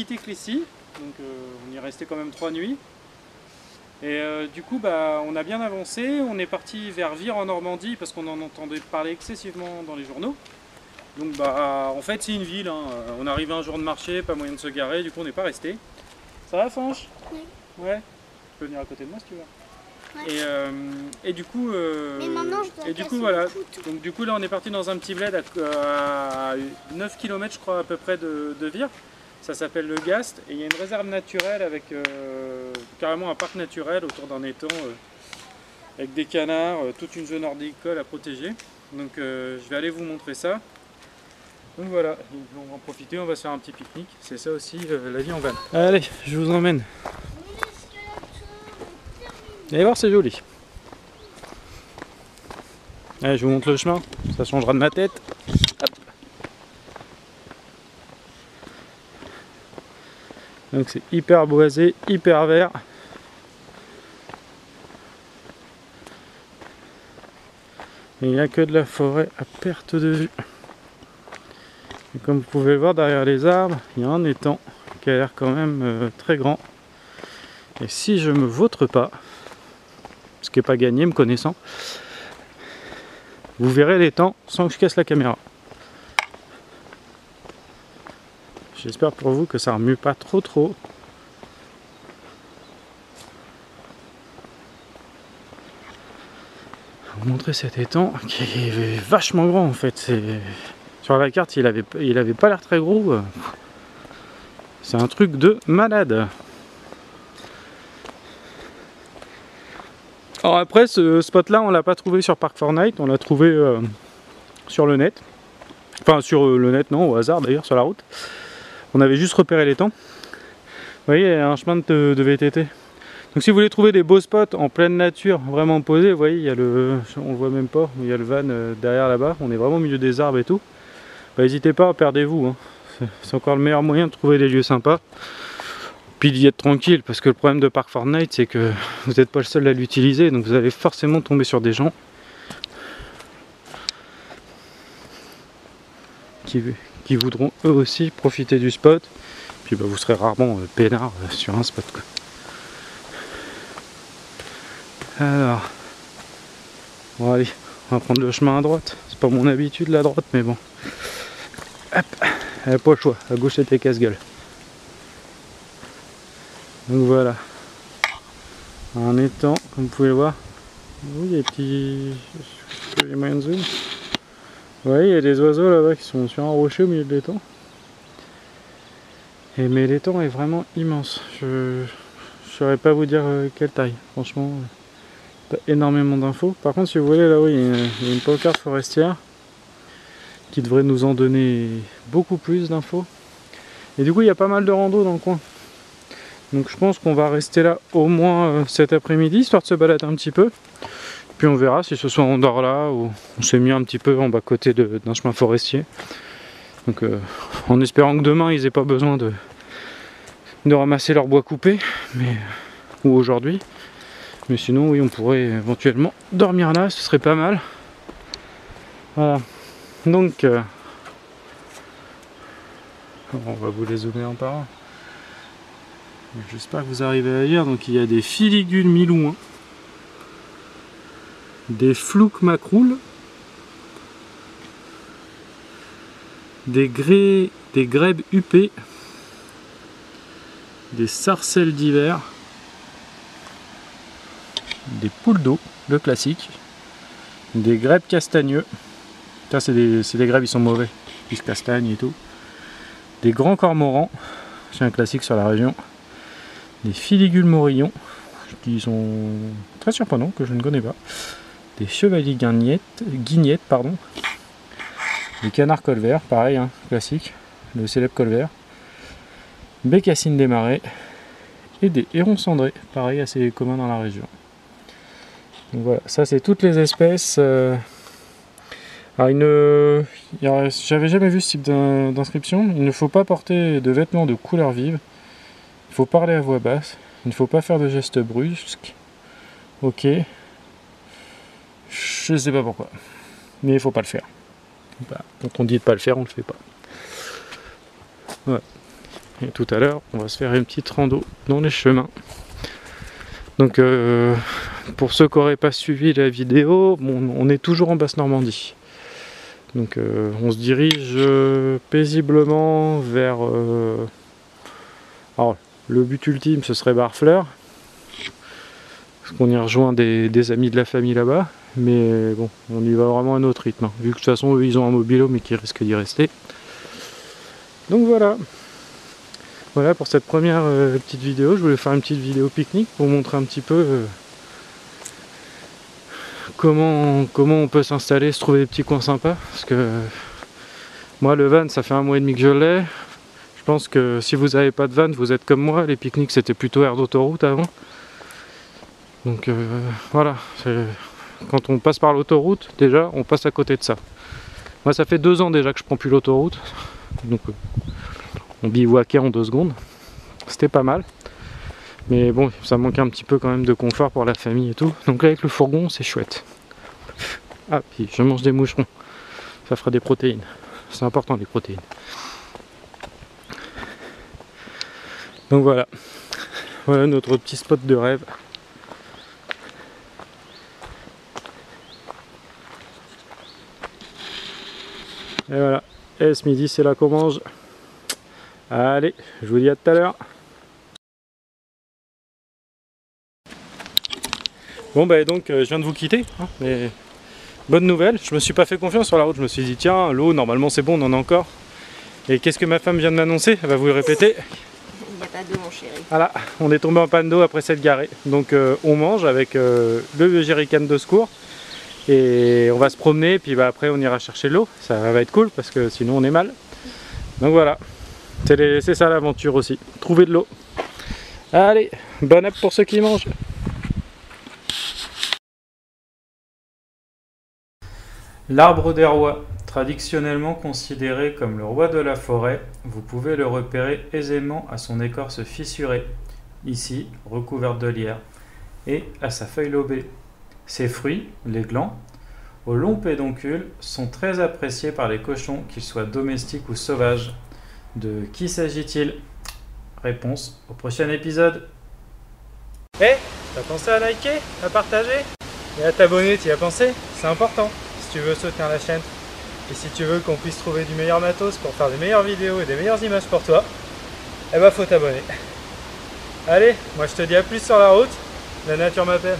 quitté Clécy, donc on y est resté quand même 3 nuits. Et du coup, bah, on a bien avancé, on est parti vers Vire en Normandie parce qu'on en entendait parler excessivement dans les journaux. Donc bah, en fait c'est une ville, hein. On arrive un jour de marché, pas moyen de se garer, du coup on n'est pas resté. Ça va Fanche? Oui. Ouais. Tu peux venir à côté de moi si tu veux. Ouais. Et du coup, Mais maintenant, je dois et du coup casser voilà. le couteau. Donc du coup là on est parti dans un petit bled à 9 km je crois à peu près de Vire. Ça s'appelle le Gast et il y a une réserve naturelle avec carrément un parc naturel autour d'un étang avec des canards, toute une zone horticole à protéger. Donc je vais aller vous montrer ça. Donc voilà, on va en profiter, on va se faire un petit pique-nique. C'est ça aussi la vie en van. Allez, je vous emmène. Allez voir, c'est joli. Allez, je vous montre le chemin, ça changera de ma tête. Hop. Donc c'est hyper boisé, hyper vert. Et il n'y a que de la forêt à perte de vue. Et comme vous pouvez le voir derrière les arbres, il y a un étang qui a l'air quand même très grand. Et si je me vautre pas, ce qui n'est pas gagné me connaissant, vous verrez l'étang sans que je casse la caméra. J'espère pour vous que ça remue pas trop. Je vais vous montrer cet étang qui est vachement grand en fait. Sur la carte il avait pas l'air très gros. C'est un truc de malade. Alors après ce spot là on l'a pas trouvé sur Park4Night, on l'a trouvé sur le net. Enfin sur le net non, au hasard d'ailleurs sur la route. On avait juste repéré l'étang. Vous voyez, il y a un chemin de VTT. Donc si vous voulez trouver des beaux spots en pleine nature, vraiment posés, vous voyez, il y a on le voit même pas, il y a le van derrière là-bas, on est vraiment au milieu des arbres et tout. Bah, n'hésitez pas, perdez-vous, hein. C'est encore le meilleur moyen de trouver des lieux sympas. Puis d'y être tranquille, parce que le problème de Park4Night, c'est que vous n'êtes pas le seul à l'utiliser, donc vous allez forcément tomber sur des gens qui voudront eux aussi profiter du spot. Puis bah, vous serez rarement peinard sur un spot, quoi. Alors, bon allez, on va prendre le chemin à droite. C'est pas mon habitude la droite, mais bon. Hop, elle n'a pas le choix. À gauche c'était casse-gueule. Donc voilà, un étang, comme vous pouvez le voir. Oui, il y a des petits. Il y a moyen de zoom. Oui, il y a des oiseaux là-bas qui sont sur un rocher au milieu de l'étang. Mais l'étang est vraiment immense. Je ne saurais pas vous dire quelle taille, franchement. Pas énormément d'infos. Par contre, si vous voulez, là oui, il y a une pancarte forestière qui devrait nous en donner beaucoup plus d'infos. Et du coup, il y a pas mal de rando dans le coin. Donc je pense qu'on va rester là au moins cet après-midi, histoire de se balader un petit peu. Puis on verra si ce soir on dort là ou on s'est mis un petit peu en bas-côté d'un chemin forestier. Donc en espérant que demain ils aient pas besoin de ramasser leur bois coupé, ou aujourd'hui. Mais sinon oui, on pourrait éventuellement dormir là, ce serait pas mal. Voilà. Donc on va vous les zoomer un par un. J'espère que vous arrivez à lire. Donc il y a des filigules milouins, des flouques macroules, des grèbes huppées, des sarcelles d'hiver, des poules d'eau, le classique, des grèbes castagneux. Ça c'est des grèbes, ils sont mauvais, ils se castagnent et tout. Des grands cormorans, c'est un classique sur la région. Des filigules morillons, qui sont très surprenants, que je ne connais pas. Des chevaliers guignettes, pardon. Des canards colverts, pareil, hein, classique, le célèbre colvert. Bécassines des marais. Et des hérons cendrés, pareil, assez commun dans la région. Donc voilà, ça c'est toutes les espèces. J'avais jamais vu ce type d'inscription. Il ne faut pas porter de vêtements de couleur vive. Il faut parler à voix basse. Il ne faut pas faire de gestes brusques. Ok. Je ne sais pas pourquoi. Mais il ne faut pas le faire. Quand on dit de pas le faire, on ne le fait pas. Ouais. Et tout à l'heure, on va se faire une petite rando dans les chemins. Donc pour ceux qui n'auraient pas suivi la vidéo, bon, on est toujours en Basse-Normandie. Donc on se dirige paisiblement vers... alors le but ultime ce serait Barfleur. Parce qu'on y rejoint des amis de la famille là-bas. Mais bon, on y va vraiment à notre rythme. Hein, vu que de toute façon eux ils ont un mobilo mais qui risque d'y rester. Donc voilà. Voilà pour cette première petite vidéo. Je voulais faire une petite vidéo pique-nique pour montrer un petit peu comment on peut s'installer, se trouver des petits coins sympas. Parce que moi le van ça fait 1 mois et demi que je l'ai. Je pense que si vous n'avez pas de van, vous êtes comme moi. Les pique-niques c'était plutôt aire d'autoroute avant. Donc voilà. Quand on passe par l'autoroute, déjà on passe à côté de ça. Moi ça fait 2 ans déjà que je prends plus l'autoroute. Donc on bivouaquait en 2 secondes. C'était pas mal. Mais bon, ça manque un petit peu quand même de confort pour la famille et tout. Donc là avec le fourgon, c'est chouette. Ah, puis je mange des moucherons. Ça fera des protéines. C'est important les protéines. Donc voilà. Voilà notre petit spot de rêve. Et voilà. Et ce midi, c'est là qu'on mange. Allez, je vous dis à tout à l'heure. Bon bah donc je viens de vous quitter, hein, mais bonne nouvelle, je me suis pas fait confiance sur la route, je me suis dit tiens l'eau normalement c'est bon, on en a encore. Et qu'est-ce que ma femme vient de m'annoncer? Elle va vous le répéter. Il n'y a pas d'eau mon chéri. Voilà, on est tombé en panne d'eau après s'être garé. Donc on mange avec le jerrycan de secours. Et on va se promener, puis bah, après on ira chercher de l'eau, ça va être cool parce que sinon on est mal. Donc voilà, c'est ça l'aventure aussi, trouver de l'eau. Allez, bonne app pour ceux qui mangent. L'arbre des rois, traditionnellement considéré comme le roi de la forêt, vous pouvez le repérer aisément à son écorce fissurée, ici recouverte de lierre, et à sa feuille lobée. Ses fruits, les glands, aux longs pédoncules, sont très appréciés par les cochons, qu'ils soient domestiques ou sauvages. De qui s'agit-il? Réponse au prochain épisode. Hey, t'as pensé à liker, à partager et à t'abonner, t'y as pensé? C'est important si tu veux soutenir la chaîne. Et si tu veux qu'on puisse trouver du meilleur matos pour faire des meilleures vidéos et des meilleures images pour toi, eh ben faut t'abonner. Allez, moi je te dis à plus sur la route, la nature m'appelle.